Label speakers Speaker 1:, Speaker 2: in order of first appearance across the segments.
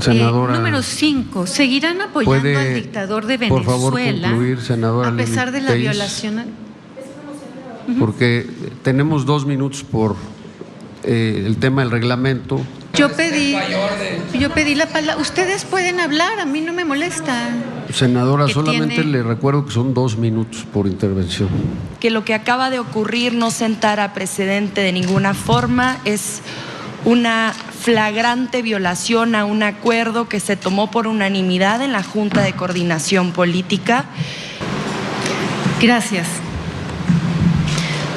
Speaker 1: Senadora,
Speaker 2: número 5. ¿Seguirán apoyando al dictador de Venezuela,
Speaker 1: por favor, concluir, senadora,
Speaker 2: a pesar de la
Speaker 1: Téis,
Speaker 2: violación?
Speaker 1: Porque tenemos 2 minutos por el tema del reglamento.
Speaker 2: Yo pedí la palabra. Ustedes pueden hablar, a mí no me molesta.
Speaker 1: Senadora, solamente le recuerdo que son 2 minutos por intervención.
Speaker 3: Que lo que acaba de ocurrir no sentara precedente de ninguna forma, es una flagrante violación a un acuerdo que se tomó por unanimidad en la Junta de Coordinación Política.
Speaker 2: Gracias.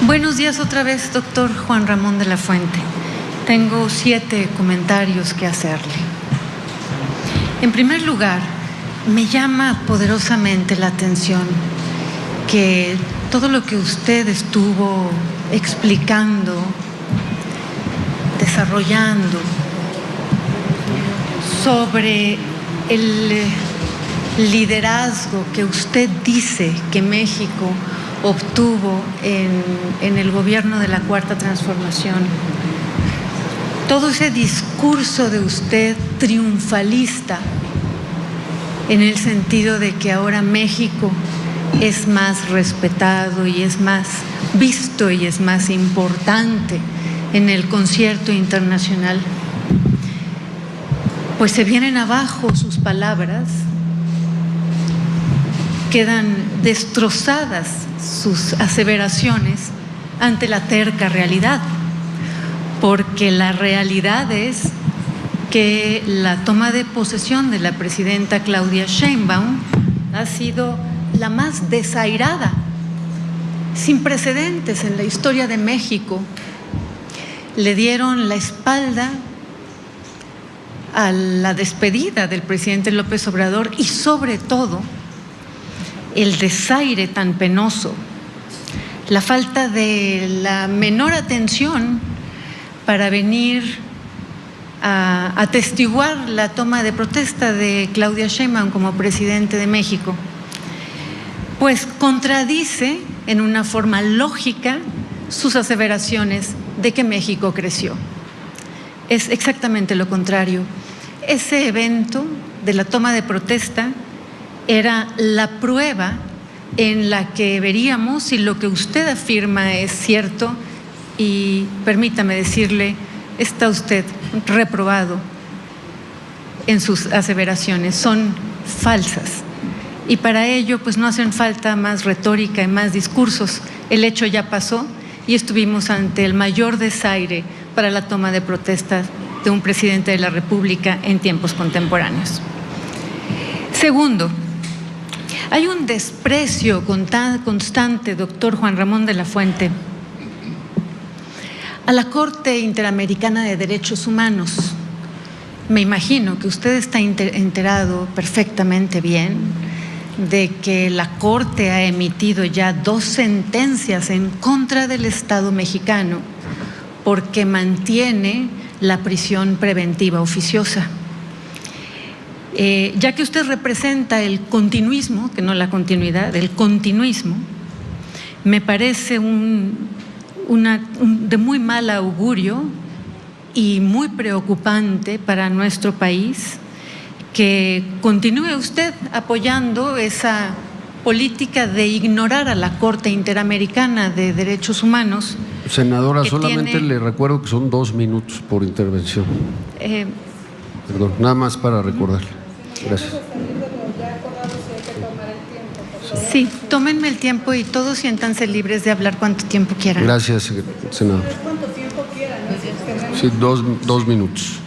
Speaker 2: Buenos días otra vez, doctor Juan Ramón de la Fuente. Tengo 7 comentarios que hacerle. En primer lugar, me llama poderosamente la atención que todo lo que usted estuvo explicando, desarrollando sobre el liderazgo que usted dice que México obtuvo en el gobierno de la Cuarta Transformación, todo ese discurso de usted triunfalista, en el sentido de que ahora México es más respetado y es más visto y es más importante en el concierto internacional, pues se vienen abajo sus palabras, quedan destrozadas sus aseveraciones ante la terca realidad, porque la realidad es que la toma de posesión de la presidenta Claudia Sheinbaum ha sido la más desairada, sin precedentes en la historia de México. Le dieron la espalda a la despedida del presidente López Obrador y sobre todo el desaire tan penoso, la falta de la menor atención para venir a atestiguar la toma de protesta de Claudia Sheinbaum como presidente de México, pues contradice en una forma lógica sus aseveraciones de que México creció. Es exactamente lo contrario. Ese evento de la toma de protesta era la prueba en la que veríamos si lo que usted afirma es cierto, y permítame decirle, está usted reprobado en sus aseveraciones, son falsas. Y para ello, pues no hacen falta más retórica y más discursos. El hecho ya pasó y estuvimos ante el mayor desaire para la toma de protesta de un presidente de la República en tiempos contemporáneos. Segundo, hay un desprecio constante, doctor Juan Ramón de la Fuente, a la Corte Interamericana de Derechos Humanos. Me imagino que usted está enterado perfectamente bien de que la Corte ha emitido ya 2 sentencias en contra del Estado mexicano porque mantiene la prisión preventiva oficiosa. Ya que usted representa el continuismo, que no la continuidad, el continuismo, me parece de muy mal augurio y muy preocupante para nuestro país que continúe usted apoyando esa política de ignorar a la Corte Interamericana de Derechos Humanos.
Speaker 1: Senadora, solamente le recuerdo que son 2 minutos por intervención. Perdón, nada más para recordarle. Gracias.
Speaker 2: Sí, tómenme el tiempo y todos siéntanse libres de hablar cuanto tiempo quieran.
Speaker 1: Gracias, senador.
Speaker 4: ¿Cuánto tiempo quieran?
Speaker 1: Sí, 2 minutos.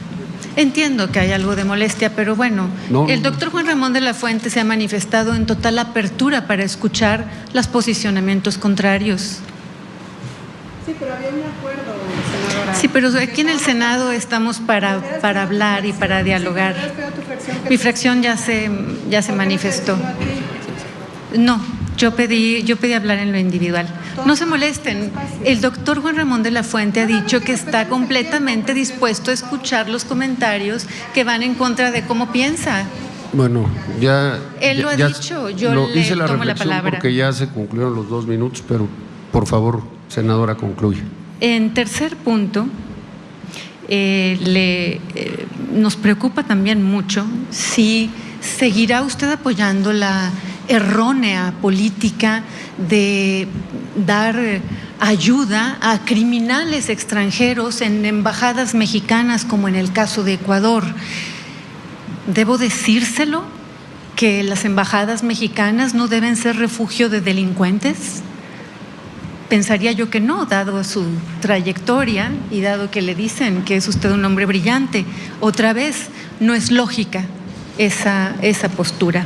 Speaker 2: Entiendo que hay algo de molestia, pero bueno,
Speaker 1: no,
Speaker 2: el doctor Juan Ramón de la Fuente se ha manifestado en total apertura para escuchar los posicionamientos contrarios.
Speaker 4: Sí, pero había un acuerdo, senadora.
Speaker 2: Sí, pero aquí en el Senado estamos para hablar y para dialogar. Mi fracción ya se manifestó. No, yo pedí hablar en lo individual. No se molesten. El doctor Juan Ramón de la Fuente ha dicho que está completamente dispuesto a escuchar los comentarios que van en contra de cómo piensa.
Speaker 1: Bueno,
Speaker 2: él lo ha dicho, yo le
Speaker 1: hice la
Speaker 2: tomo la
Speaker 1: reflexión
Speaker 2: palabra.
Speaker 1: porque ya se concluyeron los 2 minutos, pero por favor, senadora, concluye.
Speaker 2: En tercer punto, nos preocupa también mucho si seguirá usted apoyando la errónea política de dar ayuda a criminales extranjeros en embajadas mexicanas, como en el caso de Ecuador. ¿Debo decírselo que las embajadas mexicanas no deben ser refugio de delincuentes? Pensaría yo que no, dado su trayectoria y dado que le dicen que es usted un hombre brillante. Otra vez, no es lógica esa postura.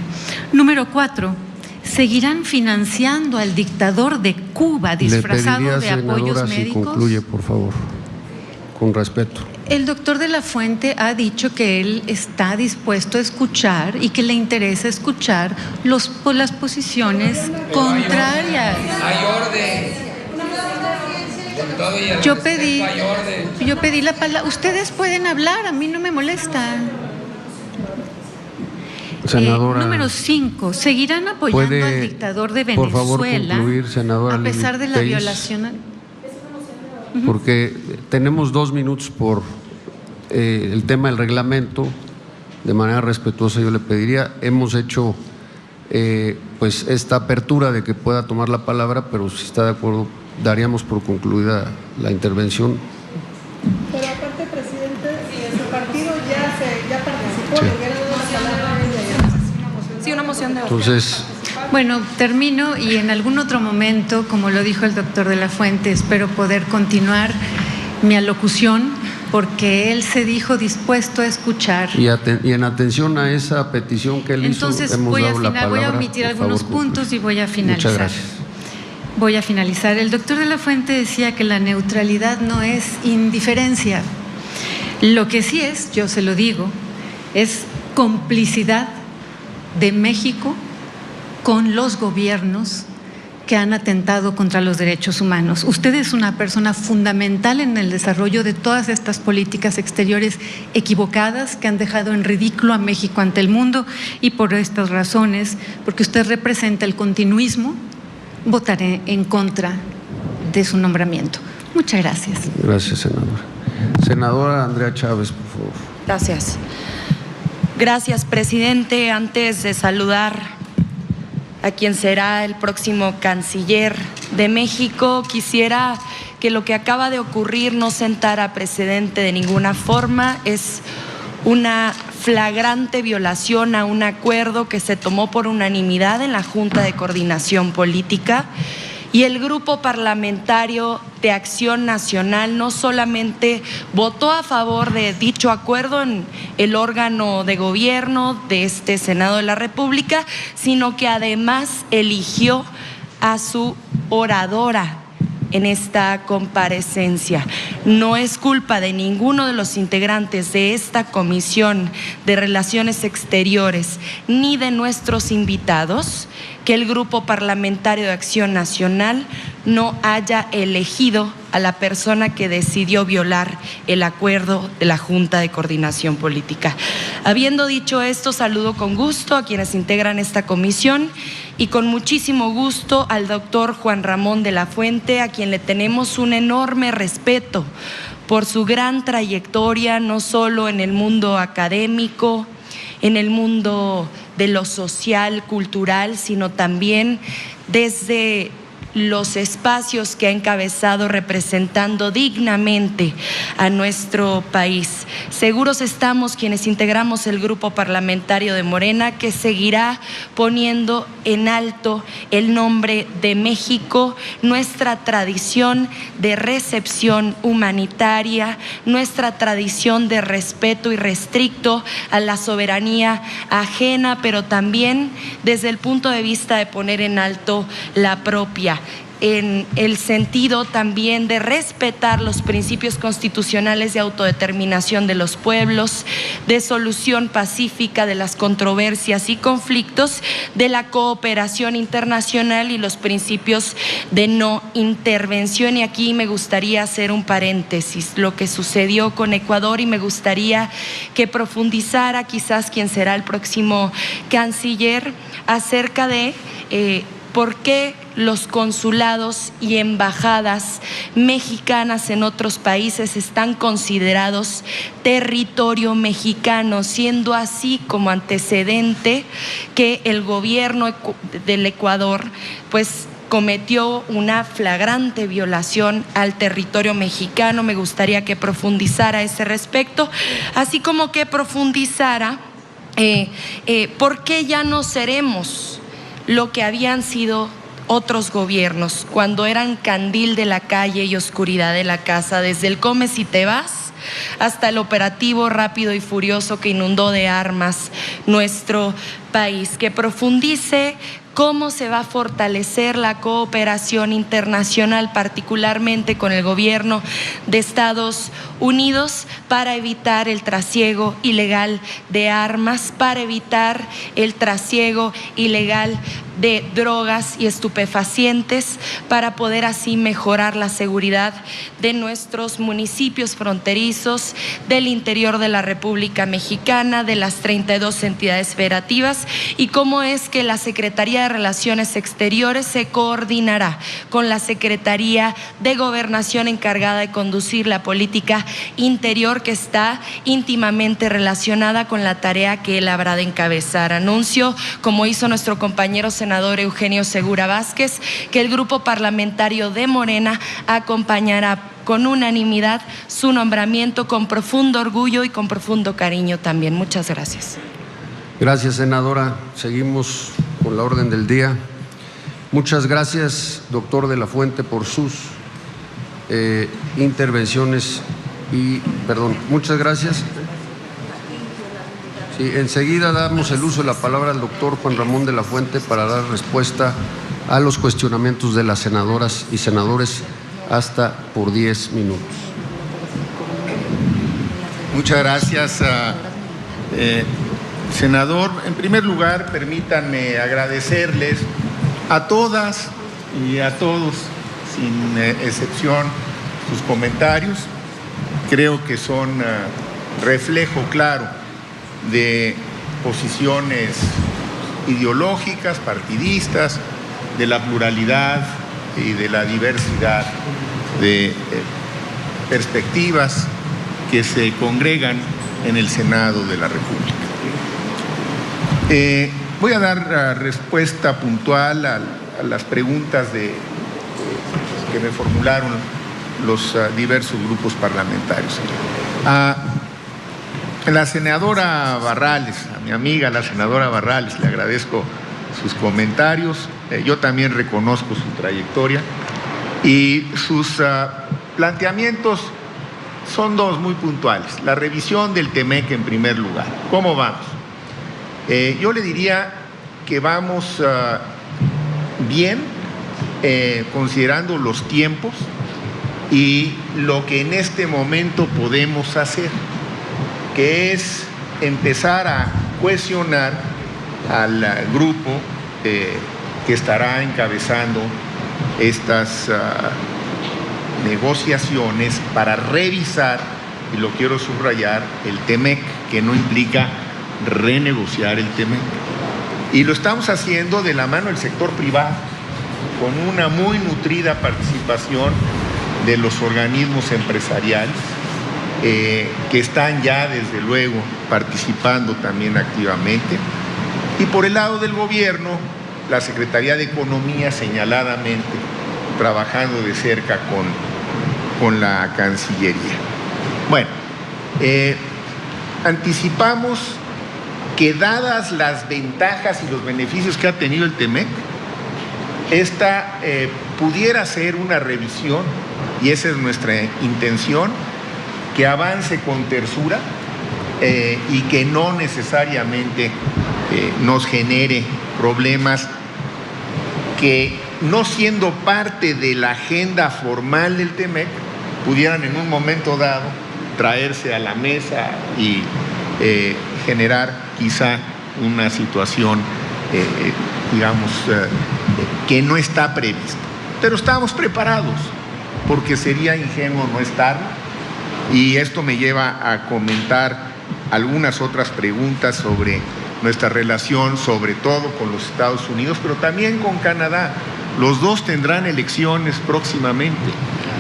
Speaker 2: Número 4, ¿seguirán financiando al dictador de Cuba disfrazado de apoyos médicos?
Speaker 1: Si concluye, por favor, con respeto.
Speaker 2: El doctor de la Fuente ha dicho que él está dispuesto a escuchar y que le interesa escuchar las posiciones contrarias.
Speaker 5: Hay orden.
Speaker 2: Yo pedí la palabra. Ustedes pueden hablar, a mí no me molesta.
Speaker 1: Senadora,
Speaker 2: número 5, ¿seguirán apoyando al dictador de Venezuela,
Speaker 1: por favor, concluir, senadora,
Speaker 2: a pesar de la
Speaker 1: Lili Téis,
Speaker 2: violación?
Speaker 1: Porque tenemos 2 minutos por el tema del reglamento. De manera respetuosa yo le pediría, hemos hecho pues esta apertura de que pueda tomar la palabra, pero si está de acuerdo daríamos por concluida la intervención.
Speaker 4: Pero aparte, presidente, su partido ya participó, le hubiera dado la palabra a ella.
Speaker 3: Sí, una moción de orden.
Speaker 1: Entonces,
Speaker 2: Bueno, termino y en algún otro momento, como lo dijo el doctor de la Fuente, espero poder continuar mi alocución, porque él se dijo dispuesto a escuchar.
Speaker 1: y en atención a esa petición que él
Speaker 2: Entonces
Speaker 1: hizo, hemos
Speaker 2: voy
Speaker 1: dado la palabra.
Speaker 2: a omitir
Speaker 1: Por
Speaker 2: algunos
Speaker 1: favor, concluya.
Speaker 2: puntos y voy a finalizar.
Speaker 1: Muchas gracias.
Speaker 2: Voy a finalizar. El doctor de la Fuente decía que la neutralidad no es indiferencia. Lo que sí es, yo se lo digo, es complicidad de México con los gobiernos que han atentado contra los derechos humanos. Usted es una persona fundamental en el desarrollo de todas estas políticas exteriores equivocadas que han dejado en ridículo a México ante el mundo, y por estas razones, porque usted representa el continuismo, votaré en contra de su nombramiento. Muchas gracias.
Speaker 1: Gracias, senadora. Senadora Andrea Chávez, por favor.
Speaker 3: Gracias. Gracias, presidente. Antes de saludar a quien será el próximo canciller de México, quisiera que lo que acaba de ocurrir no sentara precedente de ninguna forma. Es una flagrante violación a un acuerdo que se tomó por unanimidad en la Junta de Coordinación Política, y el Grupo Parlamentario de Acción Nacional no solamente votó a favor de dicho acuerdo en el órgano de gobierno de este Senado de la República, sino que además eligió a su oradora en esta comparecencia. No es culpa de ninguno de los integrantes de esta Comisión de Relaciones Exteriores ni de nuestros invitados que el Grupo Parlamentario de Acción Nacional no haya elegido a la persona que decidió violar el acuerdo de la Junta de Coordinación Política. Habiendo dicho esto, saludo con gusto a quienes integran esta comisión y con muchísimo gusto al doctor Juan Ramón de la Fuente, a quien le tenemos un enorme respeto por su gran trayectoria, no solo en el mundo académico, en el mundo de lo social, cultural, sino también desde los espacios que ha encabezado representando dignamente a nuestro país. Seguros estamos quienes integramos el Grupo Parlamentario de Morena que seguirá poniendo en alto el nombre de México, nuestra tradición de recepción humanitaria, nuestra tradición de respeto irrestricto a la soberanía ajena, pero también desde el punto de vista de poner en alto la propia, en el sentido también de respetar los principios constitucionales de autodeterminación de los pueblos, de solución pacífica de las controversias y conflictos, de la cooperación internacional y los principios de no intervención. Y aquí me gustaría hacer un paréntesis, lo que sucedió con Ecuador, y me gustaría que profundizara quizás quien será el próximo canciller acerca de por qué los consulados y embajadas mexicanas en otros países están considerados territorio mexicano, siendo así como antecedente que el gobierno del Ecuador pues cometió una flagrante violación al territorio mexicano. Me gustaría que profundizara a ese respecto, así como que profundizara por qué ya no seremos lo que habían sido otros gobiernos, cuando eran candil de la calle y oscuridad de la casa, desde el comes y te vas hasta el operativo rápido y furioso que inundó de armas nuestro país. Que profundice cómo se va a fortalecer la cooperación internacional, particularmente con el gobierno de Estados Unidos, para evitar el trasiego ilegal de armas, para evitar el trasiego ilegal de drogas y estupefacientes, para poder así mejorar la seguridad de nuestros municipios fronterizos, del interior de la República Mexicana, de las 32 entidades federativas, y cómo es que la Secretaría de Relaciones Exteriores se coordinará con la Secretaría de Gobernación encargada de conducir la política interior, que está íntimamente relacionada con la tarea que él habrá de encabezar. Anuncio, como hizo nuestro compañero senador Eugenio Segura Vázquez, que el grupo parlamentario de Morena acompañará con unanimidad su nombramiento, con profundo orgullo y con profundo cariño también. Muchas gracias.
Speaker 1: Gracias, senadora. Seguimos con la orden del día. Muchas gracias, doctor de la Fuente, por sus intervenciones muchas gracias. Sí, enseguida damos el uso de la palabra al doctor Juan Ramón de la Fuente para dar respuesta a los cuestionamientos de las senadoras y senadores, hasta por 10 minutos.
Speaker 5: Muchas gracias, senador. En primer lugar, permítanme agradecerles a todas y a todos, sin excepción, sus comentarios. Creo que son reflejo claro de posiciones ideológicas, partidistas, de la pluralidad y de la diversidad de perspectivas que se congregan en el Senado de la República. Voy a dar respuesta puntual a las preguntas que me formularon los diversos grupos parlamentarios. A la senadora Barrales, a mi amiga la senadora Barrales, le agradezco sus comentarios. Yo también reconozco su trayectoria y sus planteamientos son dos muy puntuales. La revisión del TEMEC en primer lugar. ¿Cómo vamos? Yo le diría que vamos bien, considerando los tiempos y lo que en este momento podemos hacer, que es empezar a cohesionar al grupo que estará encabezando estas negociaciones para revisar, y lo quiero subrayar, el TEMEC, que no implica renegociar el TEMEC. Y lo estamos haciendo de la mano del sector privado, con una muy nutrida participación de los organismos empresariales, que están ya desde luego participando también activamente. Y por el lado del gobierno, la Secretaría de Economía señaladamente trabajando de cerca con la Cancillería. Bueno, anticipamos que dadas las ventajas y los beneficios que ha tenido el TEMEC, esta pudiera ser una revisión, y esa es nuestra intención, que avance con tersura y que no necesariamente nos genere problemas que, no siendo parte de la agenda formal del TEMEC, pudieran en un momento dado traerse a la mesa y generar quizá una situación, que no está prevista. Pero estamos preparados, porque sería ingenuo no estarlo. Y esto me lleva a comentar algunas otras preguntas sobre nuestra relación, sobre todo con los Estados Unidos, pero también con Canadá. Los dos tendrán elecciones próximamente,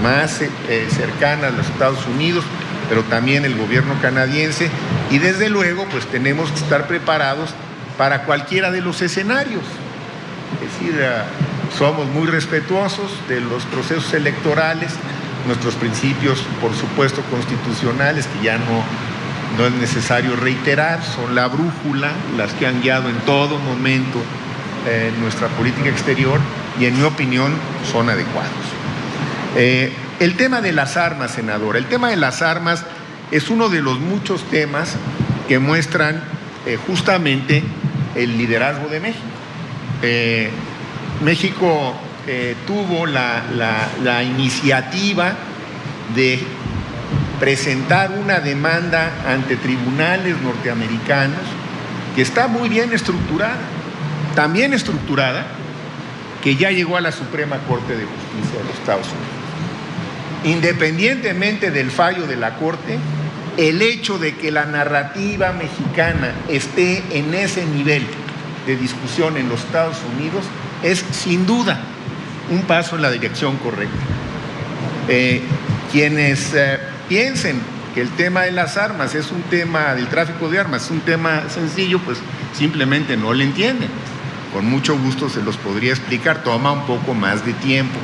Speaker 5: más cercanas a los Estados Unidos, pero también el gobierno canadiense, y desde luego pues tenemos que estar preparados para cualquiera de los escenarios. Es decir, somos muy respetuosos de los procesos electorales, nuestros principios, por supuesto, constitucionales, que ya no es necesario reiterar, son la brújula, las que han guiado en todo momento nuestra política exterior, y en mi opinión son adecuados. El tema de las armas, senadora, el tema de las armas es uno de los muchos temas que muestran justamente el liderazgo de México. México tuvo la iniciativa de presentar una demanda ante tribunales norteamericanos que está muy bien estructurada, tan bien estructurada que ya llegó a la Suprema Corte de Justicia de los Estados Unidos. Independientemente del fallo de la Corte, el hecho de que la narrativa mexicana esté en ese nivel de discusión en los Estados Unidos es sin duda un paso en la dirección correcta. Quienes piensen que el tema de las armas es un tema del tráfico de armas, es un tema sencillo, pues simplemente no lo entienden. Con mucho gusto se los podría explicar, toma un poco más de tiempo,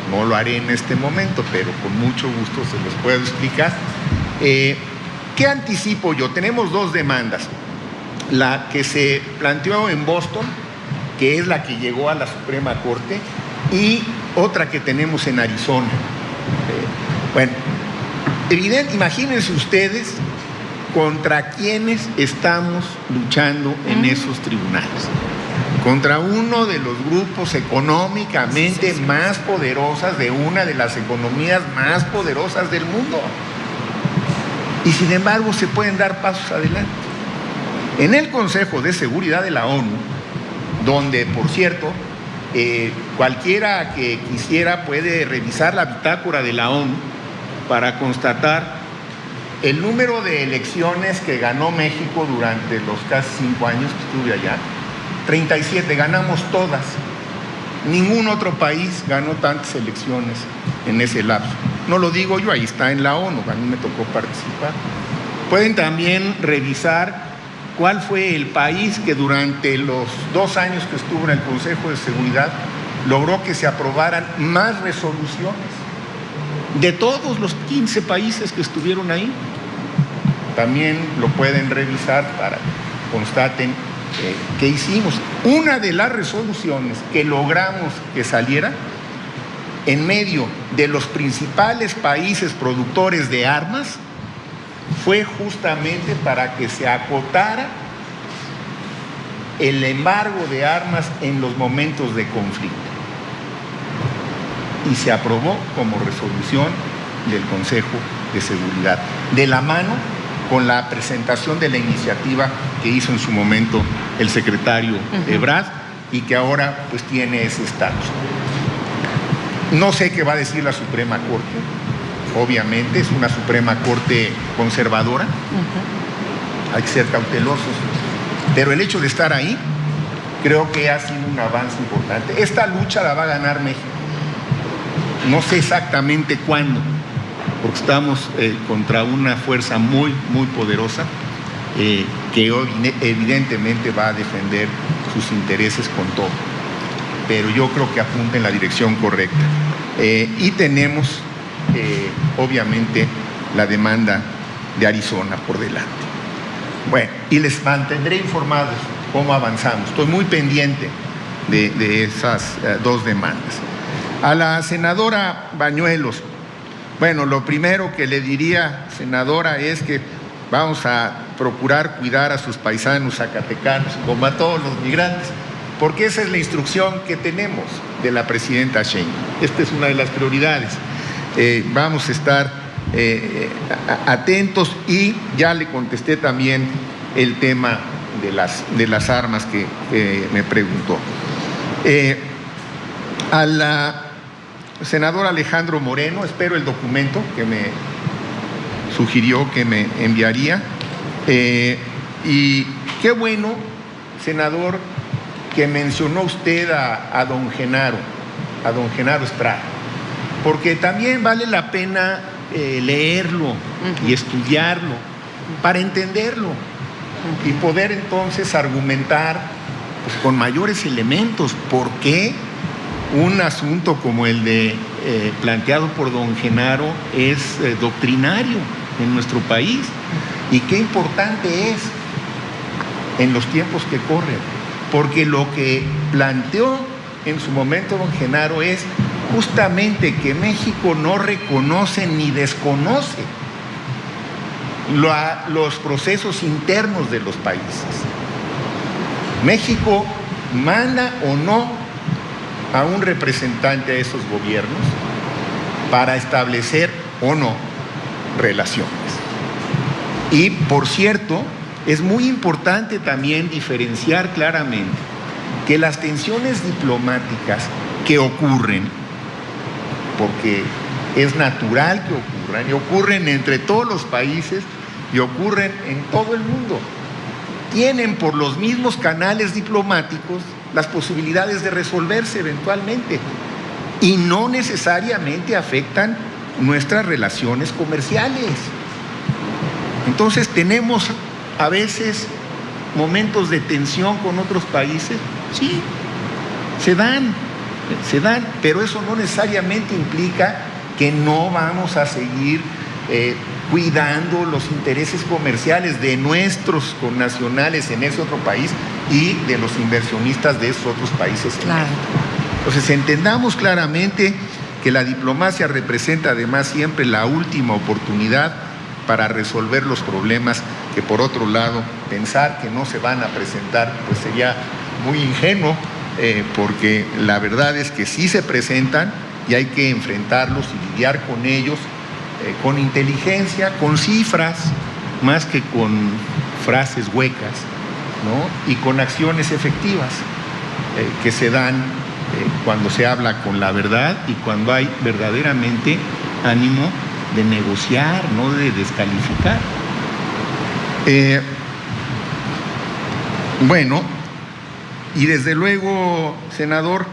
Speaker 5: no lo haré en este momento, pero con mucho gusto se los puedo explicar. ¿Qué anticipo yo? Tenemos dos demandas. La que se planteó en Boston, que es la que llegó a la Suprema Corte, y otra que tenemos en Arizona. Bueno, imagínense ustedes contra quiénes estamos luchando en esos tribunales. Contra uno de los grupos económicamente más poderosas de una de las economías más poderosas del mundo. Y sin embargo se pueden dar pasos adelante. En el Consejo de Seguridad de la ONU, donde, por cierto, cualquiera que quisiera puede revisar la bitácora de la ONU para constatar el número de elecciones que ganó México durante los casi 5 años que estuve allá. 37, ganamos todas. Ningún otro país ganó tantas elecciones en ese lapso. No lo digo yo, ahí está en la ONU, a mí me tocó participar. Pueden también revisar cuál fue el país que durante los 2 años que estuvo en el Consejo de Seguridad logró que se aprobaran más resoluciones de todos los 15 países que estuvieron ahí. También lo pueden revisar para que constaten qué hicimos. Una de las resoluciones que logramos que saliera en medio de los principales países productores de armas fue justamente para que se acotara el embargo de armas en los momentos de conflicto. Y se aprobó como resolución del Consejo de Seguridad, de la mano con la presentación de la iniciativa que hizo en su momento el secretario Ebrard y que ahora pues tiene ese estatus. No sé qué va a decir la Suprema Corte, obviamente es una Suprema Corte conservadora, hay que ser cautelosos, pero el hecho de estar ahí creo que ha sido un avance importante. Esta lucha la va a ganar México, no sé exactamente cuándo, porque estamos contra una fuerza muy, muy poderosa que evidentemente va a defender sus intereses con todo. Pero yo creo que apunta en la dirección correcta. Y tenemos, obviamente, la demanda de Arizona por delante. Bueno, y les mantendré informados cómo avanzamos. Estoy muy pendiente de esas 2 demandas. A la senadora Bañuelos, bueno, lo primero que le diría, senadora, es que vamos a procurar cuidar a sus paisanos zacatecanos, como a todos los migrantes, porque esa es la instrucción que tenemos de la presidenta Sheinbaum. Esta es una de las prioridades. Vamos a estar atentos y ya le contesté también el tema de las armas que me preguntó. A la senadora Alejandro Moreno, espero el documento que me sugirió que me enviaría. Y qué bueno, senador, que mencionó usted a don Genaro. a don Genaro Estrada, porque también vale la pena leerlo y estudiarlo para entenderlo y poder entonces argumentar pues, con mayores elementos por qué un asunto como el de planteado por don Genaro es doctrinario en nuestro país y qué importante es en los tiempos que corren, porque lo que planteó en su momento don Genaro es justamente que México no reconoce ni desconoce los procesos internos de los países. México manda o no a un representante a esos gobiernos para establecer o no relaciones. Y, por cierto, es muy importante también diferenciar claramente que las tensiones diplomáticas que ocurren, porque es natural que ocurran, y ocurren entre todos los países y ocurren en todo el mundo, tienen por los mismos canales diplomáticos las posibilidades de resolverse eventualmente y no necesariamente afectan nuestras relaciones comerciales. Entonces tenemos a veces momentos de tensión con otros países, sí, se dan, pero eso no necesariamente implica que no vamos a seguir cuidando los intereses comerciales de nuestros connacionales en ese otro país y de los inversionistas de esos otros países.
Speaker 3: Claro.
Speaker 5: Entonces entendamos claramente que la diplomacia representa además siempre la última oportunidad para resolver los problemas que, por otro lado, pensar que no se van a presentar pues sería muy ingenuo, porque la verdad es que sí se presentan y hay que enfrentarlos y lidiar con ellos con inteligencia, con cifras, más que con frases huecas, ¿no? Y con acciones efectivas que se dan cuando se habla con la verdad y cuando hay verdaderamente ánimo de negociar, no de descalificar. Bueno, y desde luego, senador,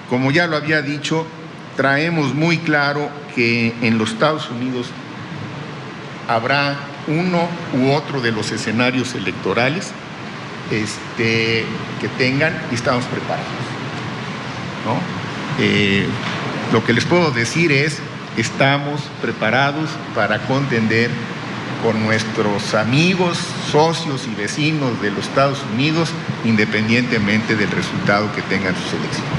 Speaker 5: como ya lo había dicho, traemos muy claro que en los Estados Unidos habrá uno u otro de los escenarios electorales que tengan y estamos preparados, ¿no? Lo que les puedo decir es, estamos preparados para contender con nuestros amigos, socios y vecinos de los Estados Unidos, independientemente del resultado que tengan sus elecciones.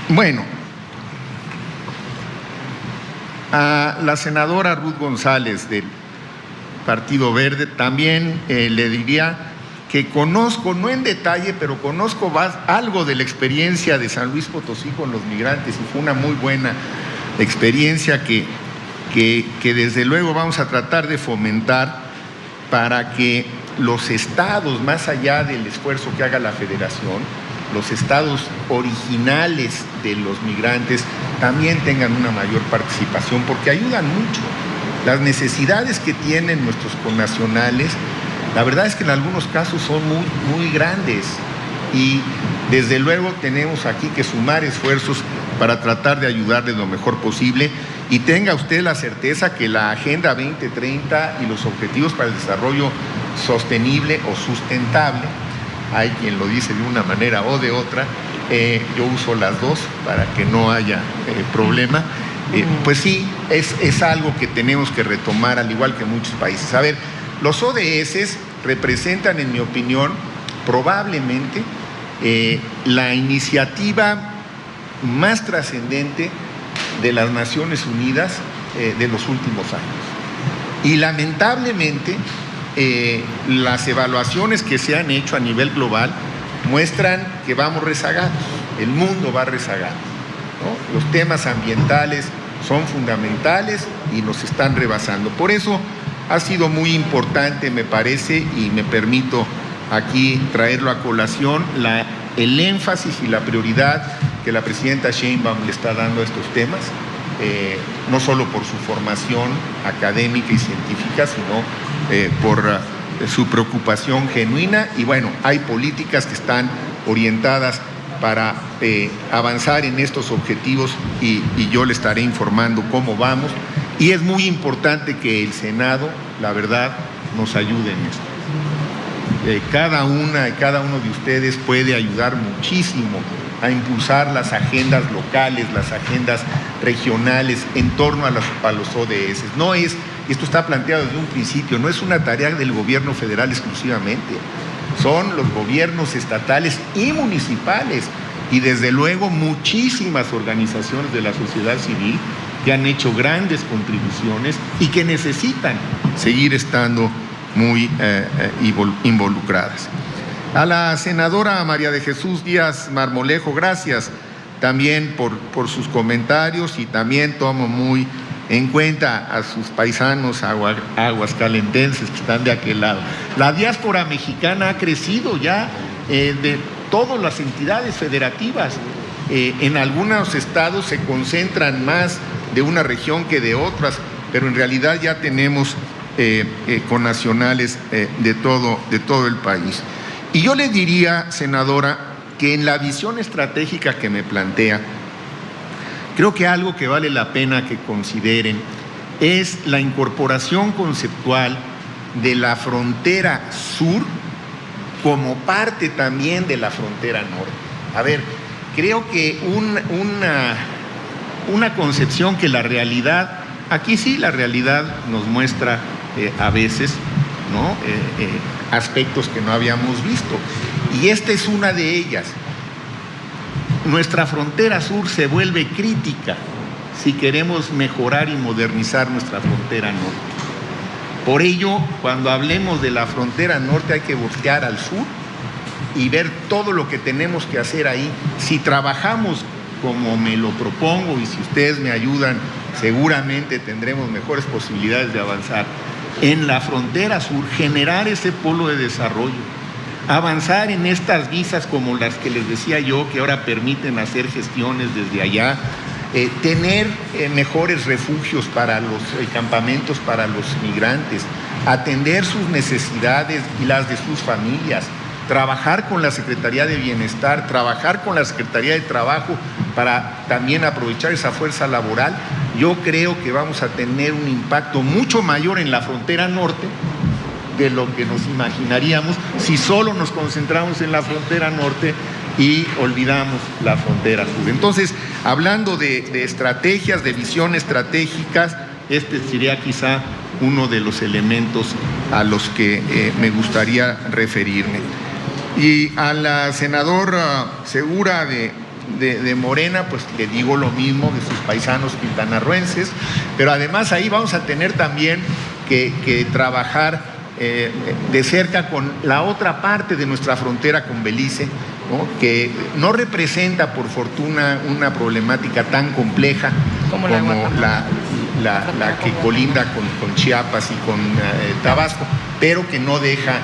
Speaker 5: Bueno, a la senadora Ruth González del Partido Verde también le diría que conozco, no en detalle, pero conozco algo de la experiencia de San Luis Potosí con los migrantes y fue una muy buena experiencia que desde luego vamos a tratar de fomentar para que los estados, más allá del esfuerzo que haga la federación, los estados originales de los migrantes también tengan una mayor participación, porque ayudan mucho. Las necesidades que tienen nuestros connacionales, la verdad es que en algunos casos son muy, muy grandes y desde luego tenemos aquí que sumar esfuerzos para tratar de ayudarles lo mejor posible y tenga usted la certeza que la Agenda 2030 y los Objetivos para el Desarrollo Sostenible o Sustentable, hay quien lo dice de una manera o de otra, yo uso las dos para que no haya problema, pues sí, es algo que tenemos que retomar al igual que muchos países. A ver, los ODS representan, en mi opinión, probablemente la iniciativa más trascendente de las Naciones Unidas de los últimos años. Y lamentablemente, las evaluaciones que se han hecho a nivel global muestran que vamos rezagados, el mundo va rezagado, ¿no? Los temas ambientales son fundamentales y nos están rebasando. Por eso ha sido muy importante, me parece, y me permito aquí traerlo a colación, el énfasis y la prioridad que la presidenta Sheinbaum le está dando a estos temas, no solo por su formación académica y científica, sino por su preocupación genuina. Y bueno, hay políticas que están orientadas para avanzar en estos objetivos y yo le estaré informando cómo vamos. Y es muy importante que el Senado, la verdad, nos ayude en esto. Cada uno de ustedes puede ayudar muchísimo a impulsar las agendas locales, las agendas regionales en torno a los ODS. No es, esto está planteado desde un principio, no es una tarea del gobierno federal exclusivamente, son los gobiernos estatales y municipales y desde luego muchísimas organizaciones de la sociedad civil que han hecho grandes contribuciones y que necesitan seguir estando muy involucradas. A la senadora María de Jesús Díaz Marmolejo, gracias también por sus comentarios y también tomo muy en cuenta a sus paisanos aguascalentenses que están de aquel lado. La diáspora mexicana ha crecido ya de todas las entidades federativas. En algunos estados se concentran más de una región que de otras, pero en realidad ya tenemos connacionales de todo el país. Y yo le diría, senadora, que en la visión estratégica que me plantea, creo que algo que vale la pena que consideren es la incorporación conceptual de la frontera sur como parte también de la frontera norte. A ver, creo que una concepción que la realidad, aquí sí la realidad nos muestra a veces, ¿no? Aspectos que no habíamos visto. Y esta es una de ellas. Nuestra frontera sur se vuelve crítica si queremos mejorar y modernizar nuestra frontera norte. Por ello, cuando hablemos de la frontera norte hay que voltear al sur y ver todo lo que tenemos que hacer ahí. Si trabajamos como me lo propongo y si ustedes me ayudan, seguramente tendremos mejores posibilidades de avanzar. En la frontera sur, generar ese polo de desarrollo, avanzar en estas visas como las que les decía yo, que ahora permiten hacer gestiones desde allá, tener mejores refugios para los campamentos para los migrantes, atender sus necesidades y las de sus familias, trabajar con la Secretaría de Bienestar, trabajar con la Secretaría de Trabajo para también aprovechar esa fuerza laboral. Yo creo que vamos a tener un impacto mucho mayor en la frontera norte de lo que nos imaginaríamos si solo nos concentramos en la frontera norte y olvidamos la frontera sur. Entonces, hablando de estrategias, de visión estratégicas, este sería quizá uno de los elementos a los que me gustaría referirme. Y a la senadora Segura de Morena, pues le digo lo mismo de sus paisanos quintanarroenses, pero además ahí vamos a tener también que trabajar de cerca con la otra parte de nuestra frontera con Belice, ¿no? Que no representa por fortuna una problemática tan compleja como la que colinda con Chiapas y con Tabasco, pero que no deja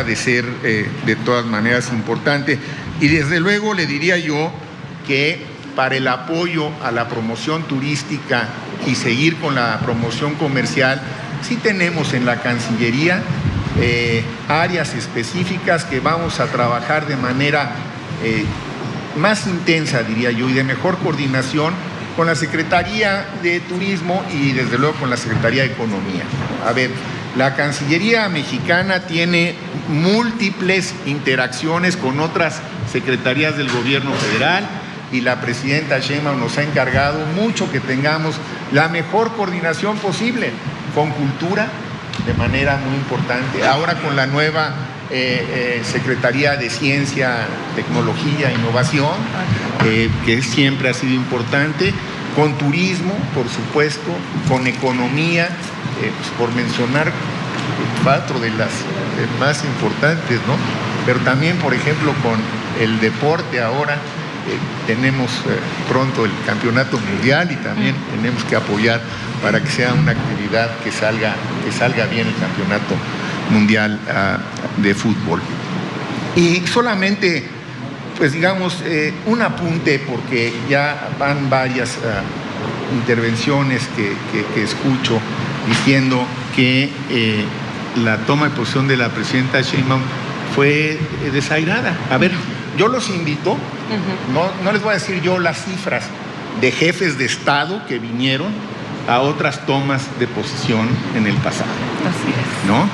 Speaker 5: de ser de todas maneras importante. Y desde luego le diría yo que para el apoyo a la promoción turística y seguir con la promoción comercial, sí tenemos en la Cancillería áreas específicas que vamos a trabajar de manera más intensa, diría yo, y de mejor coordinación con la Secretaría de Turismo y desde luego con la Secretaría de Economía. A ver, la Cancillería mexicana tiene múltiples interacciones con otras secretarías del gobierno federal y la presidenta Sheinbaum nos ha encargado mucho que tengamos la mejor coordinación posible con cultura de manera muy importante. Ahora con la nueva Secretaría de Ciencia, Tecnología e Innovación, que siempre ha sido importante, con turismo, por supuesto, con economía, pues por mencionar 4 de las más importantes, ¿no? Pero también, por ejemplo, con el deporte ahora, tenemos pronto el campeonato mundial y también tenemos que apoyar para que sea una actividad que salga bien el campeonato mundial de fútbol. Y solamente, pues digamos, un apunte, porque ya van varias intervenciones que escucho diciendo que la toma de posición de la presidenta Sheinbaum fue desairada. A ver, yo los invito, no les voy a decir yo las cifras de jefes de Estado que vinieron a otras tomas de posición en el pasado.
Speaker 3: Así es.
Speaker 5: ¿No?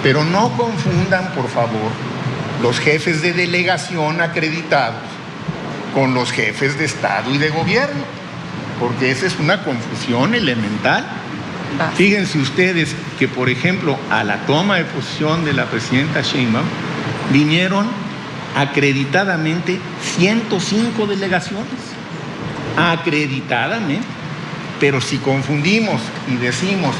Speaker 5: Pero no confundan, por favor, los jefes de delegación acreditados con los jefes de Estado y de gobierno, porque esa es una confusión elemental. Fíjense ustedes que, por ejemplo, a la toma de posición de la presidenta Sheinbaum vinieron acreditadamente 105 delegaciones, acreditadamente. Pero si confundimos y decimos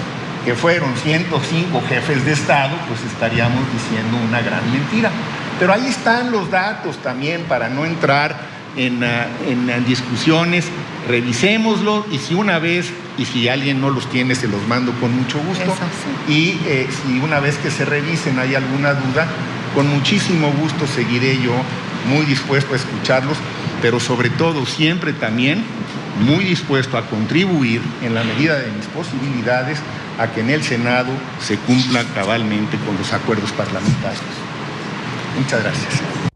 Speaker 5: que fueron 105 jefes de Estado, pues estaríamos diciendo una gran mentira. Pero ahí están los datos también, para no entrar en discusiones. Revisémoslo, y si una vez, y si alguien no los tiene, se los mando con mucho gusto.
Speaker 3: Eso sí.
Speaker 5: Y si una vez que se revisen hay alguna duda, con muchísimo gusto seguiré yo muy dispuesto a escucharlos, pero sobre todo siempre también muy dispuesto a contribuir en la medida de mis posibilidades a que en el Senado se cumpla cabalmente con los acuerdos parlamentarios. Muchas gracias.